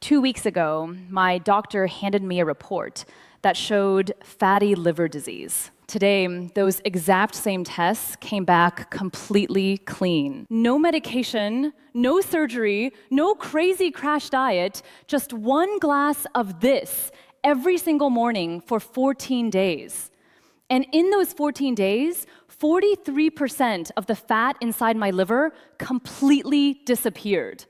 2 weeks ago, my doctor handed me a report that showed fatty liver disease. Today, those exact same tests came back completely clean. No medication, no surgery, no crazy crash diet, just 1 glass of this every single morning for 14 days. And in those 14 days, 43% of the fat inside my liver completely disappeared.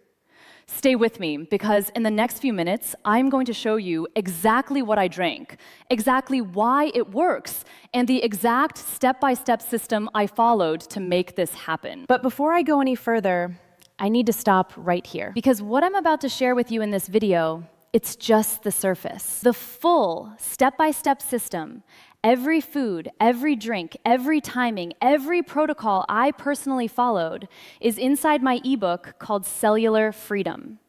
Stay with me, because in the next few minutes, I'm going to show you exactly what I drank, exactly why it works, and the exact step-by-step system I followed to make this happen. But before I go any further, I need to stop right here, because what I'm about to share with you in this video, it's just the surface. The full step-by-step system, every food, every drink, every timing, every protocol I personally followed is inside my ebook called Cellular Freedom.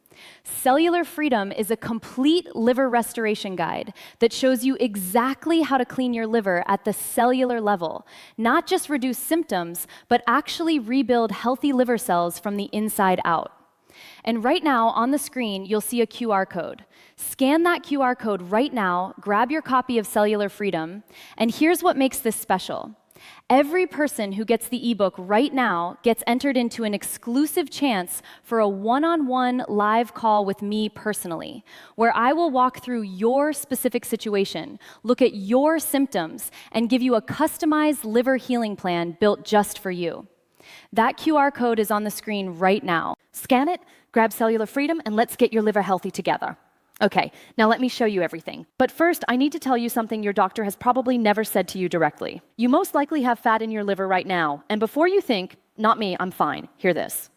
Cellular Freedom is a complete liver restoration guide that shows you exactly how to clean your liver at the cellular level, not just reduce symptoms, but actually rebuild healthy liver cells from the inside out. And right now, on the screen, you'll see a QR code. Scan that QR code right now, grab your copy of Cellular Freedom, and here's what makes this special. Every person who gets the ebook right now gets entered into an exclusive chance for a one-on-one live call with me personally, where I will walk through your specific situation, look at your symptoms, and give you a customized liver healing plan built just for you. That QR code is on the screen right now. Scan it, grab Cellular Freedom, and let's get your liver healthy together. Okay, now let me show you everything. But first, I need to tell you something your doctor has probably never said to you directly. You most likely have fat in your liver right now, and before you think, not me, I'm fine, hear this.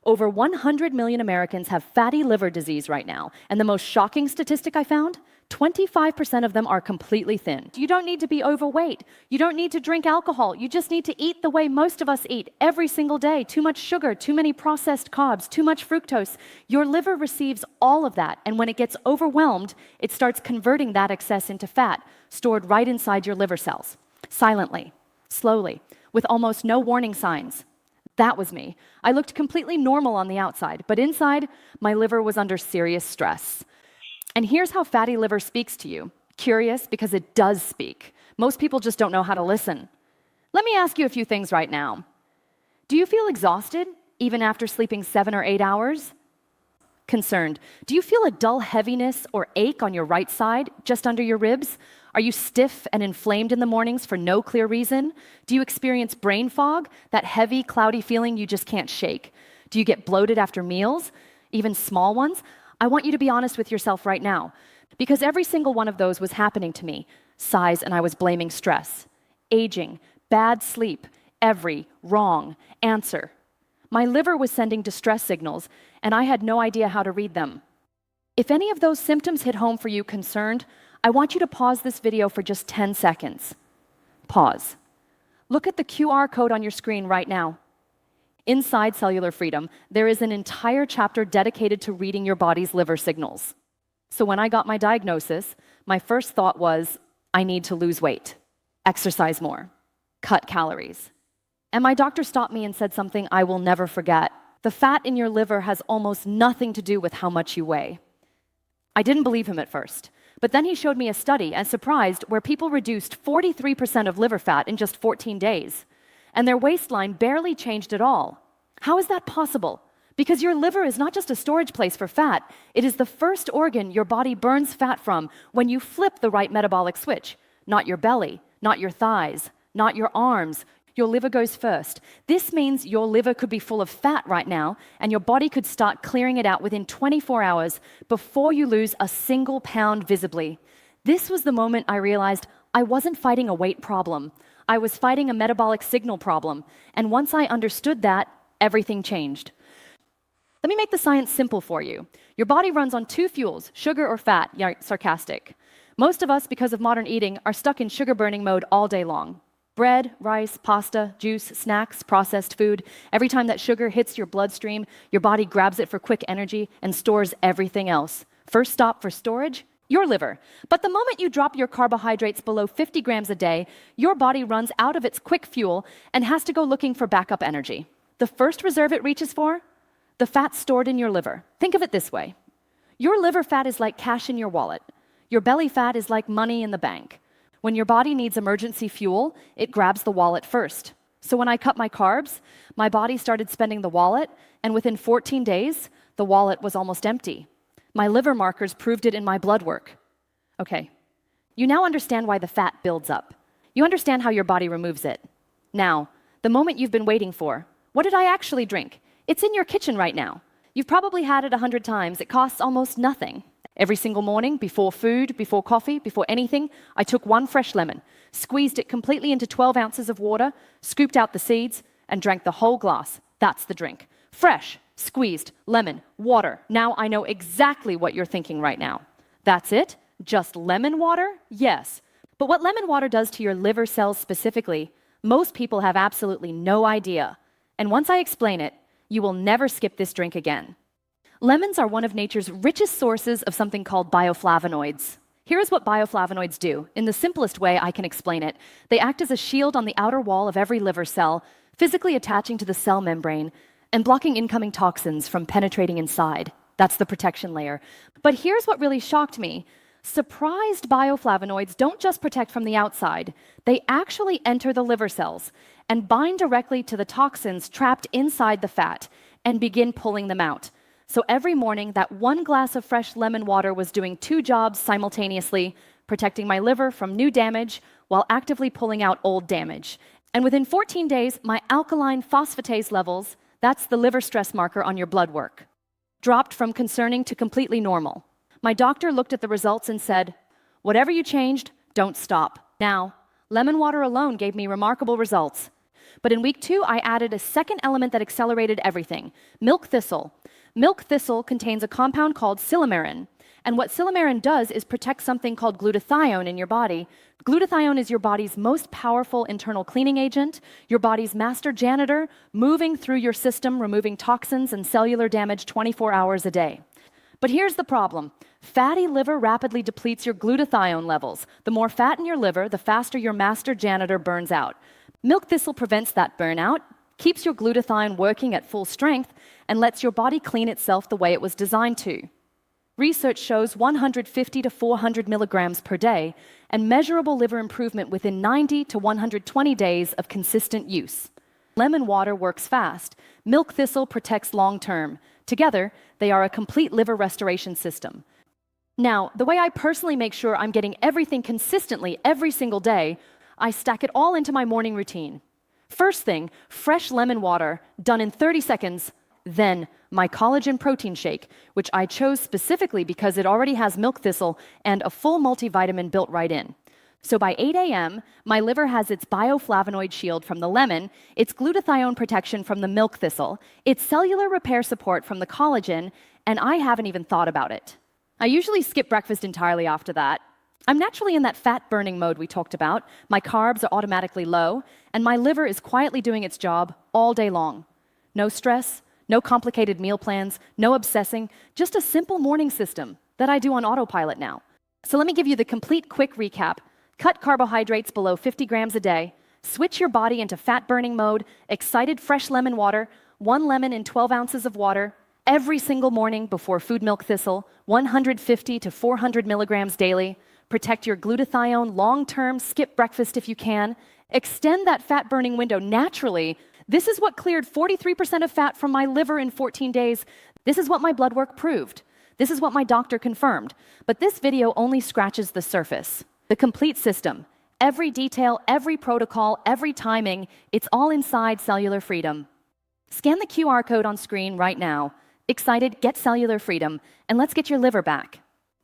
Over 100 million Americans have fatty liver disease right now, and the most shocking statistic I found, 25% of them are completely thin. You don't need to be overweight. You don't need to drink alcohol. You just need to eat the way most of us eat every single day. Too much sugar, too many processed carbs, too much fructose. Your liver receives all of that, and when it gets overwhelmed, it starts converting that excess into fat, stored right inside your liver cells. Silently, slowly, with almost no warning signs. That was me. I looked completely normal on the outside, but inside, my liver was under serious stress. And here's how fatty liver speaks to you. Curious, because it does speak. Most people just don't know how to listen. Let me ask you a few things right now. Do you feel exhausted, even after sleeping 7 or 8 hours? Concerned. Do you feel a dull heaviness or ache on your right side, just under your ribs? Are you stiff and inflamed in the mornings for no clear reason? Do you experience brain fog, that heavy, cloudy feeling you just can't shake? Do you get bloated after meals, even small ones? I want you to be honest with yourself right now, because every single one of those was happening to me. Size, and I was blaming stress. Aging, bad sleep, every wrong answer. My liver was sending distress signals, and I had no idea how to read them. If any of those symptoms hit home for you, concerned, I want you to pause this video for just 10 seconds. Pause. Look at the QR code on your screen right now. Inside Cellular Freedom, there is an entire chapter dedicated to reading your body's liver signals. So when I got my diagnosis, my first thought was, I need to lose weight, exercise more, cut calories. And my doctor stopped me and said something I will never forget. The fat in your liver has almost nothing to do with how much you weigh. I didn't believe him at first, but then he showed me a study, and surprised, where people reduced 43% of liver fat in just 14 days. And their waistline barely changed at all. How is that possible? Because your liver is not just a storage place for fat, it is the first organ your body burns fat from when you flip the right metabolic switch. Not your belly, not your thighs, not your arms. Your liver goes first. This means your liver could be full of fat right now, and your body could start clearing it out within 24 hours before you lose a single pound visibly. This was the moment I realized I wasn't fighting a weight problem. I was fighting a metabolic signal problem, and once I understood that, everything changed. Let me make the science simple for you. Your body runs on 2 fuels, sugar or fat. Yeah, sarcastic. Most of us, because of modern eating, are stuck in sugar-burning mode all day long. Bread, rice, pasta, juice, snacks, processed food. Every time that sugar hits your bloodstream, your body grabs it for quick energy and stores everything else. First stop for storage, your liver. But the moment you drop your carbohydrates below 50 grams a day, your body runs out of its quick fuel and has to go looking for backup energy. The first reserve it reaches for? The fat stored in your liver. Think of it this way. Your liver fat is like cash in your wallet. Your belly fat is like money in the bank. When your body needs emergency fuel, it grabs the wallet first. So when I cut my carbs, my body started spending the wallet, and within 14 days, the wallet was almost empty. My liver markers proved it in my blood work. Okay, you now understand why the fat builds up. You understand how your body removes it. Now, the moment you've been waiting for. What did I actually drink? It's in your kitchen right now. You've probably had it 100 times. It costs almost nothing. Every single morning, before food, before coffee, before anything, I took one fresh lemon, squeezed it completely into 12 ounces of water, scooped out the seeds, and drank the whole glass. That's the drink. Fresh, squeezed, lemon, water. Now I know exactly what you're thinking right now. That's it? Just lemon water? Yes. But what lemon water does to your liver cells specifically, most people have absolutely no idea. And once I explain it, you will never skip this drink again. Lemons are one of nature's richest sources of something called bioflavonoids. Here's what bioflavonoids do. In the simplest way I can explain it, they act as a shield on the outer wall of every liver cell, physically attaching to the cell membrane and blocking incoming toxins from penetrating inside. That's the protection layer. But here's what really shocked me. Surprised bioflavonoids don't just protect from the outside. They actually enter the liver cells and bind directly to the toxins trapped inside the fat and begin pulling them out. So every morning, that one glass of fresh lemon water was doing two jobs simultaneously, protecting my liver from new damage while actively pulling out old damage. And within 14 days, my alkaline phosphatase levels, that's the liver stress marker on your blood work, dropped from concerning to completely normal. My doctor looked at the results and said, "Whatever you changed, don't stop." Now, lemon water alone gave me remarkable results. But in week 2, I added a second element that accelerated everything, milk thistle. Milk thistle contains a compound called silymarin. And what silymarin does is protect something called glutathione in your body. Glutathione is your body's most powerful internal cleaning agent, your body's master janitor, moving through your system, removing toxins and cellular damage 24 hours a day. But here's the problem. Fatty liver rapidly depletes your glutathione levels. The more fat in your liver, the faster your master janitor burns out. Milk thistle prevents that burnout, keeps your glutathione working at full strength, and lets your body clean itself the way it was designed to. Research shows 150 to 400 milligrams per day and measurable liver improvement within 90 to 120 days of consistent use. Lemon water works fast. Milk thistle protects long-term. Together, they are a complete liver restoration system. Now, the way I personally make sure I'm getting everything consistently every single day, I stack it all into my morning routine. First thing, fresh lemon water, done in 30 seconds. Then, my collagen protein shake, which I chose specifically because it already has milk thistle and a full multivitamin built right in. So by 8 a.m., my liver has its bioflavonoid shield from the lemon, its glutathione protection from the milk thistle, its cellular repair support from the collagen, and I haven't even thought about it. I usually skip breakfast entirely after that. I'm naturally in that fat-burning mode we talked about. My carbs are automatically low, and my liver is quietly doing its job all day long. No stress, no complicated meal plans, no obsessing, just a simple morning system that I do on autopilot now. So let me give you the complete quick recap. Cut carbohydrates below 50 grams a day, switch your body into fat-burning mode, excited fresh lemon water, 1 lemon in 12 ounces of water, every single morning before food milk thistle, 150 to 400 milligrams daily. Protect your glutathione long-term, skip breakfast if you can. Extend that fat-burning window naturally. This is what cleared 43% of fat from my liver in 14 days. This is what my blood work proved. This is what my doctor confirmed. But this video only scratches the surface. The complete system, every detail, every protocol, every timing, it's all inside Cellular Freedom. Scan the QR code on screen right now. Excited, get Cellular Freedom, and let's get your liver back.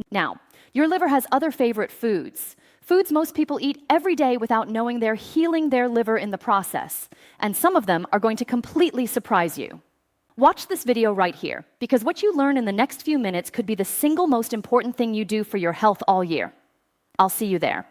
Now, your liver has other favorite foods. Foods most people eat every day without knowing they're healing their liver in the process. And some of them are going to completely surprise you. Watch this video right here, because what you learn in the next few minutes could be the single most important thing you do for your health all year. I'll see you there.